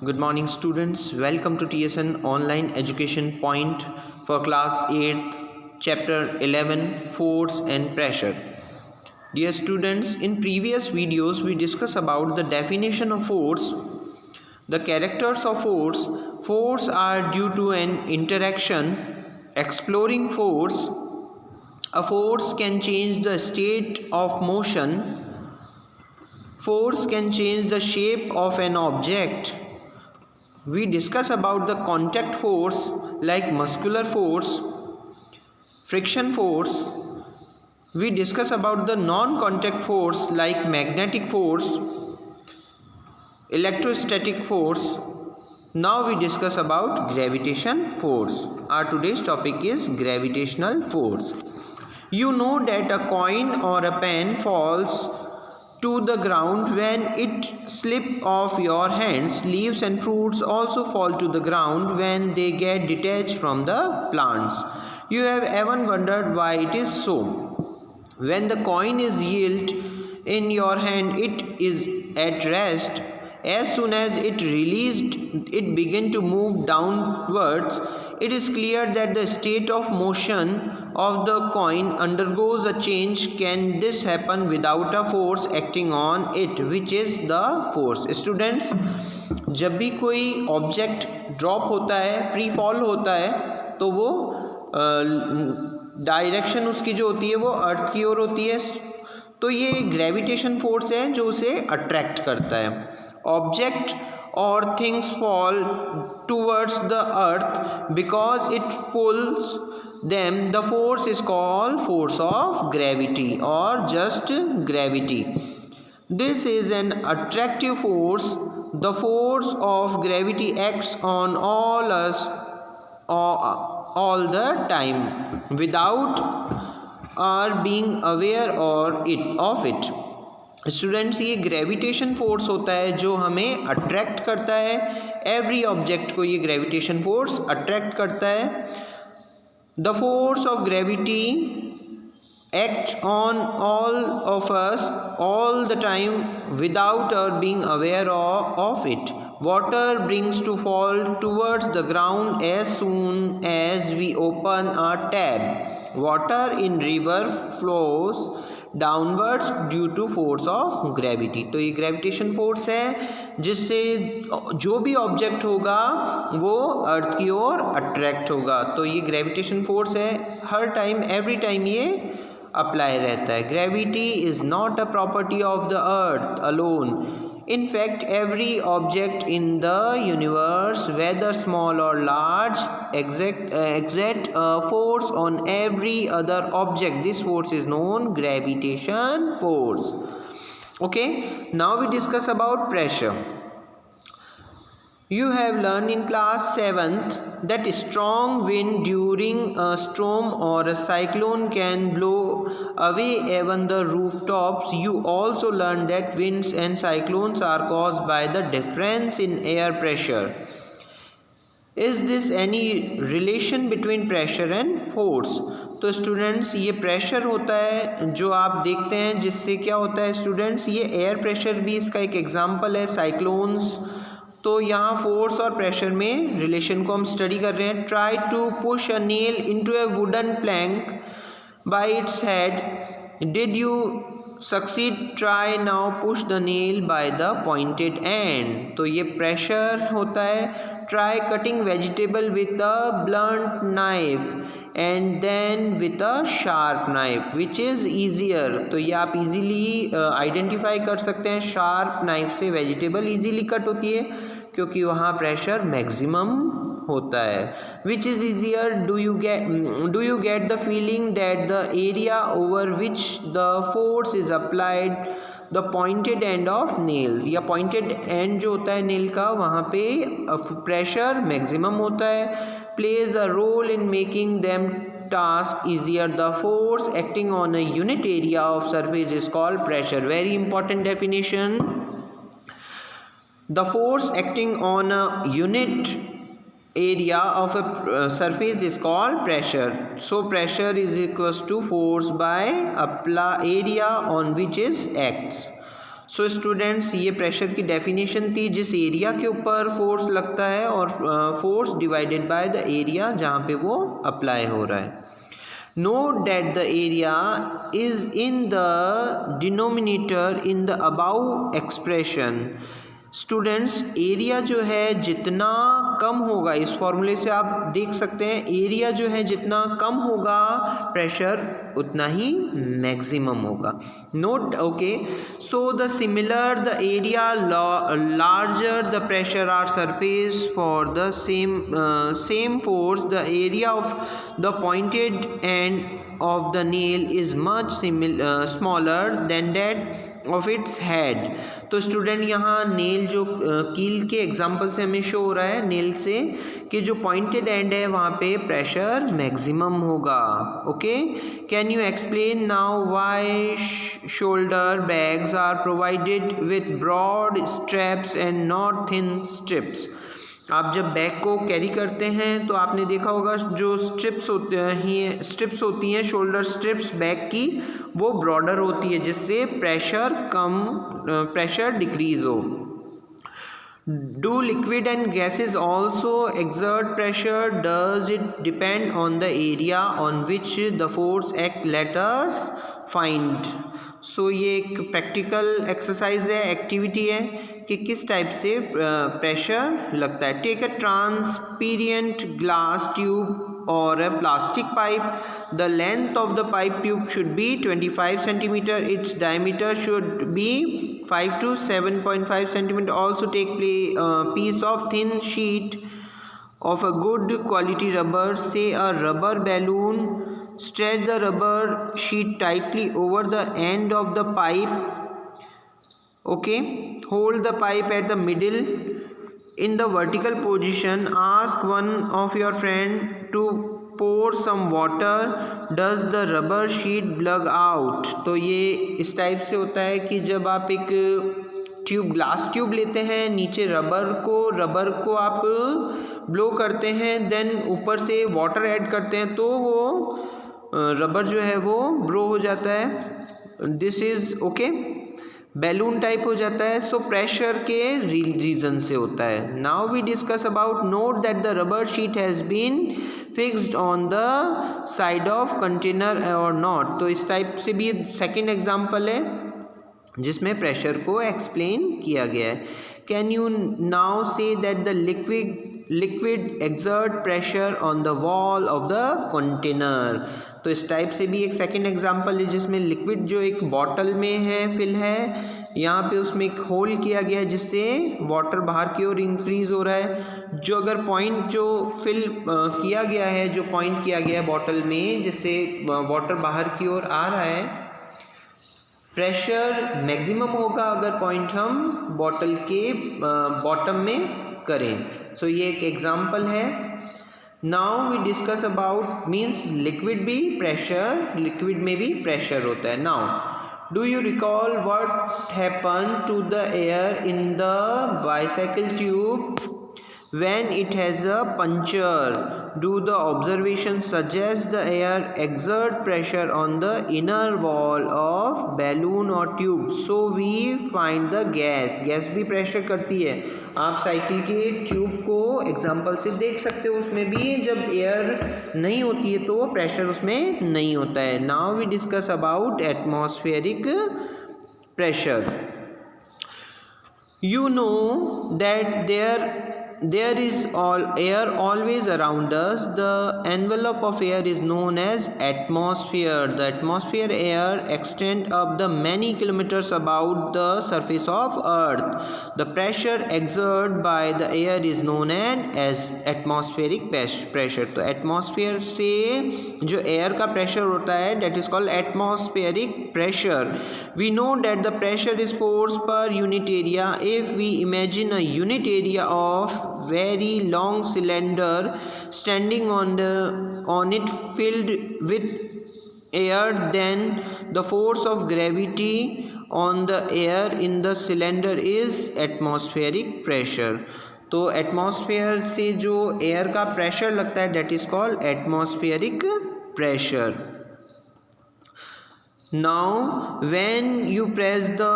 Good morning, students. Welcome to TSN Online Education Point for Class 8th, Chapter 11, Force and Pressure. Dear students, in previous videos, we discussed about the definition of force, the characters of force. Force are due to an interaction. Exploring force, a force can change the state of motion. Force can change the shape of an object. We discuss about the contact force like muscular force, friction force. We discuss about the non-contact force like magnetic force, electrostatic force. Now we discuss about gravitation force. Our today's topic is gravitational force. You know that a coin or a pen falls to the ground when it slips off your hands. Leaves and fruits also fall to the ground when they get detached from the plants. You have ever wondered why it is so? When the coin is held in your hand, it is at rest. As soon as it released, it began to move downwards. It is clear that the state of motion of the coin undergoes a change. Can this happen without a force acting on it, which is the force? Students, जब भी कोई object drop होता है, free fall होता है, तो वो direction उसकी जो होती है वो अर्थ की ओर होती है. तो ये ग्रेविटेशन फोर्स है जो उसे अट्रैक्ट करता है. Object or things fall towards the earth because it pulls them. The force is called force of gravity or just gravity. This is an attractive force. The force of gravity acts on all us all the time without our being aware of it. Students, ये gravitation force होता है जो हमें attract करता है. Every object को ये gravitation force attract करता है. The force of gravity act on all of us all the time without our being aware of it. Water brings to fall towards the ground as soon as we open a tap. Water in river flows downwards due to force of gravity. तो ये gravitation force है जिससे जो भी object होगा वो अर्थ की ओर attract होगा. तो ये ग्रेविटेशन फोर्स है, हर टाइम एवरी टाइम ये अप्लाई रहता है. Gravity is not a property of the earth alone. In fact, every object in the universe, whether small or large, exert a force on every other object. This force is known gravitation force. Okay, now we discuss about pressure. You have learned in class 7th that strong wind during a storm or a cyclone can blow away even the rooftops. You also learned that winds and cyclones are caused by the difference in air pressure. Is this any relation between pressure and force? तो students, ये pressure होता है जो आप देखते हैं, जिससे क्या होता है स्टूडेंट्स, ये एयर प्रेशर भी इसका एक एग्जाम्पल है. साइक्लोन्स. तो यहाँ फोर्स और प्रेशर में रिलेशन को हम स्टडी कर रहे हैं. Try to push a nail into a wooden plank by its head. Did you succeed? Try now push the nail by the pointed end. तो ये प्रेशर होता है. Try cutting vegetable with a blunt knife and then with a sharp knife, which is easier. तो ये आप easily identify कर सकते हैं. शार्प नाइफ से वेजिटेबल इजीली कट होती है क्योंकि वहाँ प्रेशर मैक्सिमम होता है. विच is easier? Do you get the feeling that the area over which the force is applied the pointed end of nail, या पॉइंटेड एंड जो होता है नेल का, वहाँ पे प्रेशर मैक्सिमम होता है. Plays a role in making them task easier. The force acting on a unit area of surface is called pressure. Very important definition. The force acting on a unit area of a surface is called pressure. So pressure is equals to force by area on which is acts. So students, ये pressure की definition थी, जिस area के ऊपर force लगता है और force divided by the area जहाँ पे वो अप्लाई हो रहा है. Note that the area is in the denominator in the above expression. Students, area जो है जितना कम होगा, इस फॉर्मूले से आप देख सकते हैं, एरिया जो है जितना कम होगा प्रेशर उतना ही मैक्सिमम होगा. Note, okay. So the similar the area larger the pressure are surface for the same force the area of the pointed end of the nail is much smaller than that of its head. तो student, यहाँ nail जो कील के example से हमें show हो रहा है, नेल से, कि जो पॉइंटेड एंड है वहाँ पे प्रेशर मैक्सिमम होगा. Okay. Can you explain now why shoulder bags are provided with broad straps and not thin strips. आप जब बैग को कैरी करते हैं तो आपने देखा होगा जो स्ट्रिप्स होती हैं शोल्डर स्ट्रिप्स बैग की, वो ब्रॉडर होती है जिससे प्रेशर डिक्रीज हो. Do liquid and gases also exert pressure? Does it depend on the area on which the force act? Let us find. So ये एक प्रैक्टिकल एक्सरसाइज है, एक्टिविटी है कि किस टाइप से प्रेशर लगता है. Take a transparent glass tube और a plastic pipe. The length of the pipe tube should be 25 centimeter. Its diameter should be 5 to 7.5 centimeter. Also take piece of thin sheet of a good quality rubber, say a rubber balloon. Stretch the rubber sheet tightly over the end of the pipe. Okay. Hold the pipe at the middle in the vertical position. Ask one of your friend to pour some water. Does the rubber sheet plug out? तो ये इस type से होता है कि जब आप एक ग्लास ट्यूब लेते हैं, नीचे रबर को आप ब्लो करते हैं, देन ऊपर से वाटर ऐड करते हैं, तो वो रबर जो है वो ब्लो हो जाता है. This is okay, balloon type हो जाता है. सो प्रेशर के रीजन से होता है. Now we discuss about. Note that the rubber sheet has been fixed on the side of container और नॉट. तो इस टाइप से भी सेकेंड एग्जाम्पल है जिसमें प्रेशर को एक्सप्लेन किया गया है. Can you now say that the liquid exert pressure on the wall of the container. तो इस टाइप से भी एक सेकेंड एग्जांपल है जिसमें लिक्विड जो एक बॉटल में है, फिल है, यहाँ पे उसमें एक होल किया गया है जिससे वाटर बाहर की ओर इंक्रीज हो रहा है. जो अगर पॉइंट जो फिल किया गया है, जो पॉइंट किया गया है बॉटल में जिससे वाटर बाहर की ओर आ रहा है, प्रेशर मैक्सिमम होगा अगर पॉइंट हम बॉटल के बॉटम में करें. सो ये एक एग्जांपल है. Now we discuss about means liquid भी प्रेशर, लिक्विड में भी प्रेशर होता है. Now do you recall what happen to the air in the bicycle tube when it has a puncture? Do the observation suggest the air exert pressure on the inner wall of balloon or tube? So we find the gas. Gas भी pressure करती है. आप cycle के tube को example से देख सकते हो, उसमें भी जब एयर नहीं होती है तो प्रेशर उसमें नहीं होता है. Now we discuss about atmospheric pressure. You know that there is air always around us. The envelope of air is known as atmosphere. The atmosphere air extend up the many kilometers about the surface of earth. The pressure exerted by the air is known as atmospheric pressure. तो atmosphere से जो air का pressure होता है, that is called atmospheric pressure. We know that the pressure is force per unit area. If we imagine a unit area of very long cylinder standing on it filled with air, then the force of gravity on the air in the cylinder is atmospheric pressure. तो atmosphere से जो air का pressure लगता है that is called atmospheric pressure. Now when you press the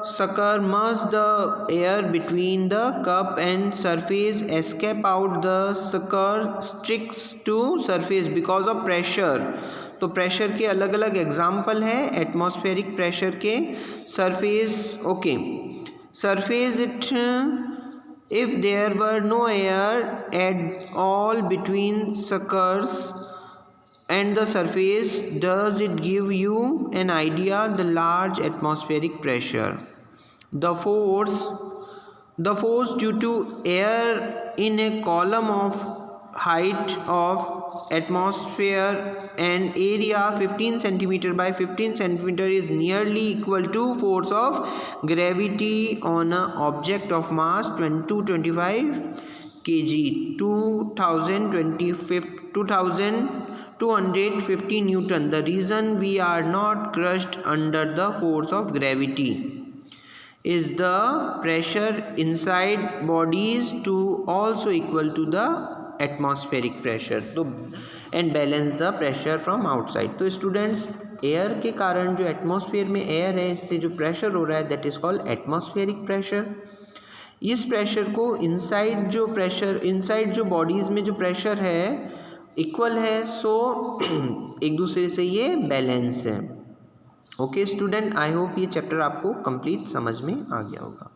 sucker must the air between the cup and surface escape out. The sucker sticks to surface because of pressure. तो pressure के अलग अलग example है atmospheric pressure के. Surface, okay, surface it if there were no air at all between suckers and the surface, does it give you an idea the large atmospheric pressure? The force due to air in a column of height of atmosphere and area 15 centimeter by 15 centimeter is nearly equal to force of gravity on an object of mass 225 kg 2250 Newton. The reason we are not crushed under the force of gravity is the pressure inside bodies to also equal to the atmospheric pressure, तो and balance the pressure from outside. तो students, air के कारण जो atmosphere में air है, इससे जो pressure हो रहा है that is called atmospheric pressure. इस प्रेशर को इनसाइड जो बॉडीज़ में जो प्रेशर है इक्वल है, सो एक दूसरे से ये बैलेंस है. ओके स्टूडेंट, आई होप ये चैप्टर आपको कंप्लीट समझ में आ गया होगा.